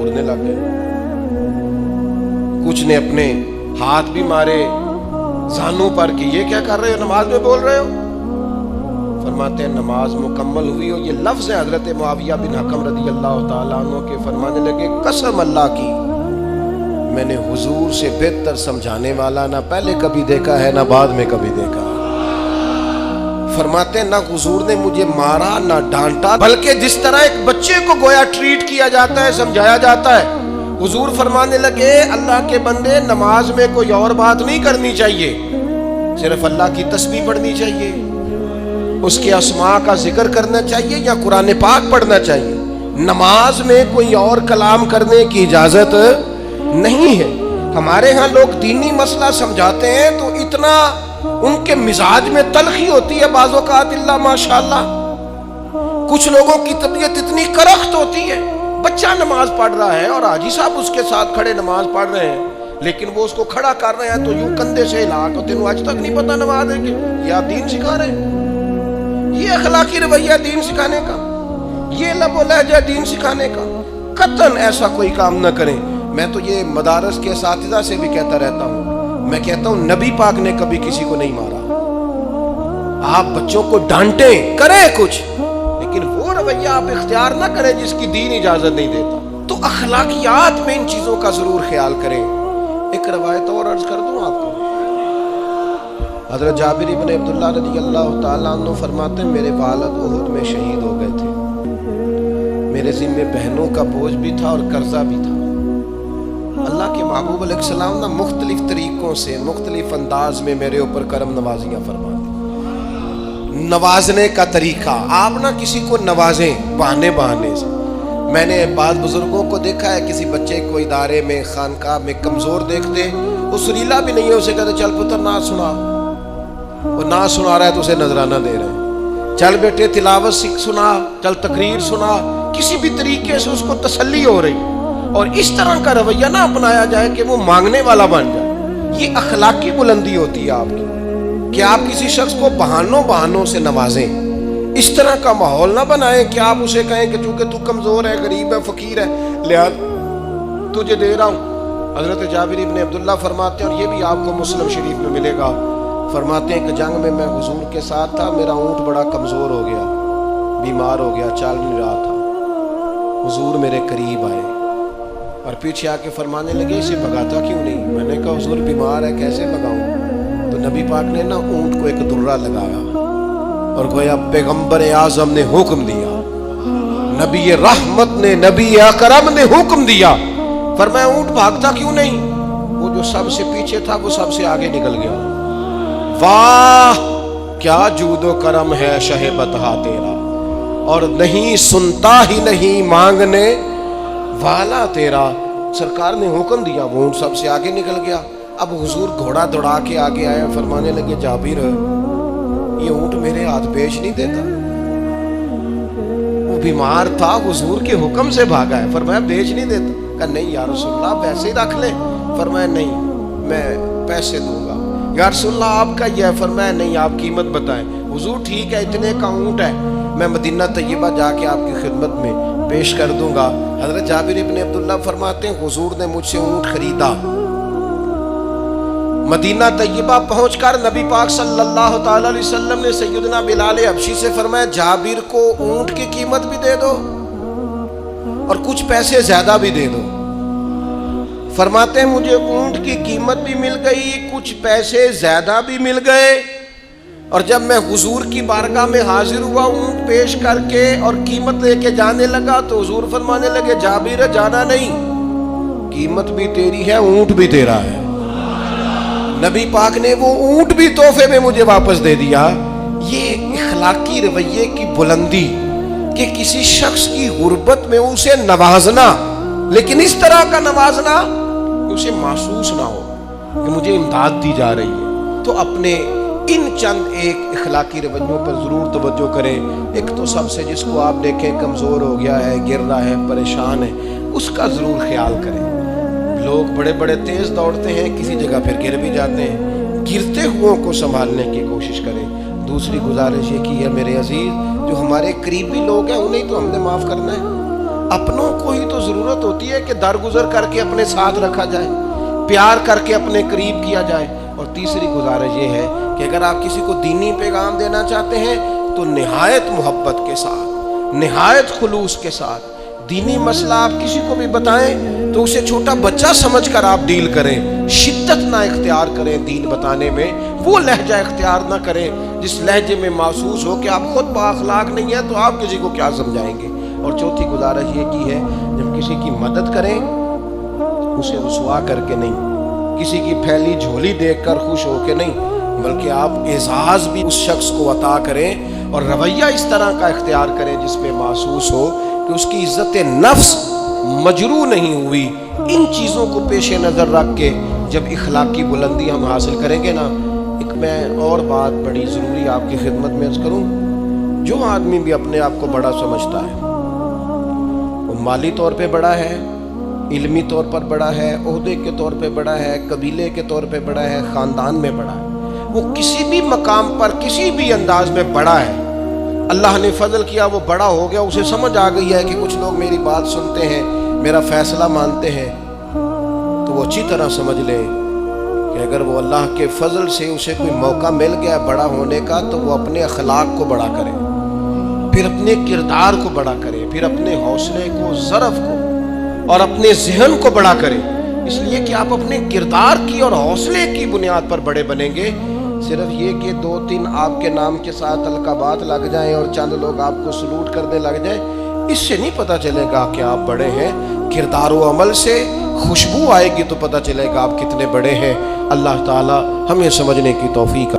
उड़ने लग गए। कुछ ने अपने हाथ भी मारे जानू पर कि ये क्या कर रहे हो, नमाज में बोल रहे हो। फरमाते हैं नमाज मुकम्मल हुई और ये लफ्ज़ है हजरत मुआविया बिन हकम रदी अल्लाह ताला अन्हु के, फरमाने लगे कसम अल्लाह की मैंने हुजूर से बेहतर समझाने वाला ना पहले कभी देखा है ना बाद में कभी देखा। फरमाते ना हुजूर ने मुझे मारा ना डांटा, बल्कि जिस तरह एक बच्चे को गोया ट्रीट किया जाता है, समझाया जाता है। हुजूर फरमाने लगे अल्लाह के बंदे नमाज में कोई और बात नहीं करनी चाहिए, सिर्फ अल्लाह की तस्बीह पढ़नी चाहिए, उसके अस्मा का जिक्र करना चाहिए या कुरान पाक पढ़ना चाहिए। नमाज में कोई और कलाम करने की इजाजत नहीं है। हमारे यहाँ लोग दीनी मसला समझाते हैं तो इतना उनके मिजाज में तलखी होती है बाज़ औक़ात इल्ला माशाअल्लाह। कुछ लोगों की तबीयत इतनी करख्त होती है, बच्चा नमाज पढ़ रहा है और हाजी साहब उसके साथ खड़े नमाज पढ़ रहे हैं, लेकिन वो उसको खड़ा कर रहे हैं तो यूं कंधे से हिला के, तेनू आज तक नहीं पता नमाज है कि ये आप दीन सिखा रहे हैं। ये अखलाकी रवैया दीन सिखाने का, ये लबो लहजा दीन सिखाने का। कतन ऐसा कोई काम न करें। मैं तो ये मदारस के साथिदा से भी कहता रहता हूँ, मैं कहता हूँ नबी पाक ने कभी किसी को नहीं मारा। आप बच्चों को डांटे करें कुछ, लेकिन वो रवैया आप इख्तियार ना करें जिसकी दीन इजाजत नहीं देता। तो अखलाकियात में इन चीजों का जरूर ख्याल करें। एक रवायत और अर्ज कर दूं आपको। हजरत जाबिर इब्न अब्दुल्लाह रज़ी अल्लाह ताला अन्हु फरमाते हैं मेरे वालिद उहुद में शहीद हो गए थे, मेरे ज़िम्मे बहनों का बोझ भी था और कर्जा भी था। अल्लाह के महबूब अलैहिस्सलाम ना मुख्तलिफ तरीकों से मुख्तलिफ अंदाज में मेरे ऊपर करम नवाजियाँ फरमाते। नवाजने का तरीका, आप ना किसी को नवाजें बहाने बहाने से। मैंने बाद बुजुर्गों को देखा है, किसी बच्चे को इदारे में खानकाह में कमज़ोर देखते, वो सुरीला भी नहीं है, उसे कहते चल पुत्र ना सुना, वो ना सुना रहा है तो उसे नजराना दे रहे हैं। चल बेटे तिलावत सीख सुना, चल तकरीर सुना, किसी भी तरीके से उसको तसल्ली हो रही। और इस तरह का रवैया ना अपनाया जाए कि वो मांगने वाला बन जाए। ये अखलाकी बुलंदी होती है आपकी कि आप किसी शख्स को बहानों से नवाजें। इस तरह का माहौल ना बनाएं कि आप उसे कहें कि चूंकि तू कमजोर है, गरीब है, फकीर है, लिहाजा तुझे दे रहा हूँ। हजरत जाबिर इब्न अब्दुल्लाह फरमाते हैं, और ये भी आपको मुस्लिम शरीफ में मिलेगा, फरमाते हैं कि जंग में मैं हुजूर के साथ था, मेरा ऊँट बड़ा कमजोर हो गया, बीमार हो गया, चल नहीं रहा था। हुजूर मेरे करीब आए और पीछे आके फरमाने लगे इसे भगाता क्यों नहीं। मैंने कहा हुजूर बीमार है, कैसे भगाऊं। तो नबी पाक ने ना ऊंट को एक दुर्रा लगाया और गोया पैगंबर आजम ने हुक्म दिया, नबी रहमत ने, नबी अकरम ने हुक्म दिया, फरमाया ऊंट भागता क्यों नहीं। वो जो सबसे पीछे था वो सबसे आगे निकल गया। वाह क्या जूदो करम है शहे बतहा तेरा, और नहीं सुनता ही नहीं मांगने वाला तेरा। सरकार ने हुक्म दिया, वो ऊंट सबसे आगे निकल गया। अब हुजूर घोड़ा दौड़ा के आगे आए, फरमाने लगे जाबिर ये ऊंट मेरे हाथ पेश नहीं देता, वो बीमार था, हुजूर के हुक्म से भागा है। फरमाया बेच नहीं देता। कहा नहीं या रसूलल्लाह वैसे ही रख ले। फरमाया नहीं मैं पैसे दूंगा। या रसूलल्लाह आपका ये है। फरमाया नहीं आप कीमत बताएं। हुजूर ठीक है इतने का ऊंट है, मैं मदीना तैयबा जाके आपकी खिदमत में पेश कर दूंगा। हजरत जाबिर इब्न अब्दुल्लाह फरमाते हैं हुजूर ने मुझसे ऊंट खरीदा। मदीना तैयबा पहुंचकर नबी पाक सल्लल्लाहु ताला अलैहि वसल्लम ने सैयदना बिलाल हबशी से फरमाया जाबिर को ऊंट की कीमत भी दे दो और कुछ पैसे ज्यादा भी दे दो। फरमाते हैं मुझे ऊंट की कीमत भी मिल गई, कुछ पैसे ज्यादा भी मिल गए। और जब मैं हुजूर की बारगाह में हाजिर हुआ ऊंट पेश करके और कीमत लेके जाने लगा तो हुजूर फरमाने लगे जाबिर जाना नहीं, कीमत भी तेरी है, ऊंट भी तेरा है। नबी पाक ने वो ऊंट भी तोहफे में मुझे वापस दे दिया। ये इखलाकी रवैये की बुलंदी कि किसी शख्स की गुर्बत में उसे नवाजना, लेकिन इस तरह का नवाजना उसे महसूस ना हो कि मुझे इमदाद दी जा रही है। तो अपने इन चंद एक इखलाकी रवैयों पर ज़रूर तवज्जो करें। एक तो सबसे जिसको आप देखें कमज़ोर हो गया है, गिर रहा है, परेशान है, उसका ज़रूर ख्याल करें। लोग बड़े बड़े तेज़ दौड़ते हैं, किसी जगह फिर गिर भी जाते हैं, गिरते हुओं को संभालने की कोशिश करें। दूसरी गुजारिश ये की है मेरे अजीज़, जो हमारे करीबी लोग हैं उन्हें तो हमने माफ़ करना है। अपनों को ही तो जरूरत होती है कि दरगुजर करके अपने साथ रखा जाए, प्यार करके अपने करीब किया जाए। और तीसरी गुजारिश ये है कि अगर आप किसी को दीनी पैगाम देना चाहते हैं तो निहायत मोहब्बत के साथ, निहायत खुलूस के साथ दीनी मसला आप किसी को भी बताएं तो उसे छोटा बच्चा समझकर आप डील करें। शिद्दत ना इख्तियार करें दीन बताने में, वो लहजा इख्तियार ना करें जिस लहजे में महसूस हो कि आप खुद बाअखलाक नहीं है तो आप किसी को क्या समझाएंगे। और चौथी गुजारिश ये की है, जब किसी की मदद करें उसे रुसवा करके नहीं, किसी की फैली झोली देखकर खुश होकर नहीं, बल्कि आप एजाज भी उस शख्स को अता करें और रवैया इस तरह का इख्तियार करें जिसमें महसूस हो कि उसकी इज्जत नफ्स मजरू नहीं हुई। इन चीज़ों को पेश नज़र रख के जब इखलाकी बुलंदी हम हासिल करेंगे ना, एक मैं और बात बड़ी ज़रूरी आपकी खिदमत में अर्ज़ करूँ, जो आदमी भी अपने आप को बड़ा समझता है, वो माली तौर पे बड़ा है, इल्मी तौर पर बड़ा है, ओहदे के तौर पे बड़ा है, कबीले के तौर पे बड़ा है, ख़ानदान में बड़ा है, वो किसी भी मकाम पर किसी भी अंदाज में बड़ा है, अल्लाह ने फजल किया वो बड़ा हो गया, उसे समझ आ गई है कि कुछ लोग मेरी बात सुनते हैं, मेरा फैसला मानते हैं, तो वो अच्छी तरह समझ ले कि अगर वो अल्लाह के फजल से उसे कोई मौका मिल गया बड़ा होने का तो वो अपने अखलाक को बड़ा करे, फिर अपने किरदार को बड़ा करे, फिर अपने हौसले को, ज़रफ़ को और अपने जहन को बड़ा करे। इसलिए कि आप अपने किरदार की और हौसले की बुनियाद पर बड़े बनेंगे। सिर्फ ये कि 2-3 आपके नाम के साथ अलकाबात लग जाएं और चंद लोग आपको सलूट करने लग जाएं, इससे नहीं पता चलेगा कि आप बड़े हैं। किरदार व अमल से खुशबू आएगी तो पता चलेगा आप कितने बड़े हैं। अल्लाह ताला हमें समझने की तौफीक